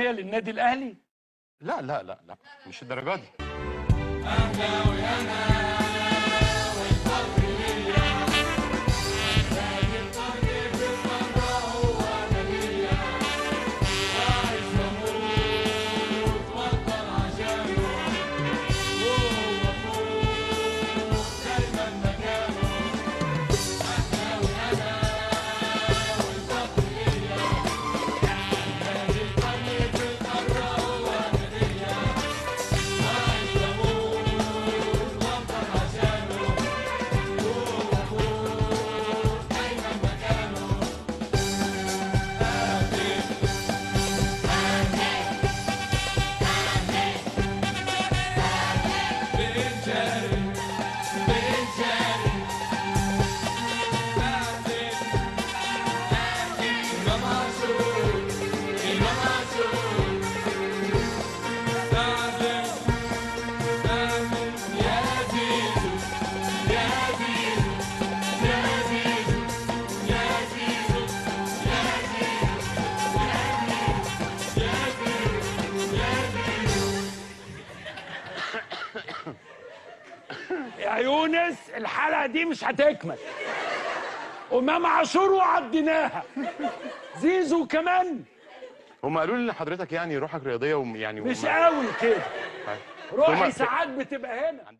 افريقيا للنادي الاهلي؟ لا لا لا لا، مش الدرجه دي. يا يونس الحلقه دي مش هتكمل. امام عاشور وعديناها. زيزو كمان. هم قالوا لي ان حضرتك يعني روحك رياضيه ويعني مش قوي كده. روحي هما- ساعات بتبقى هنا.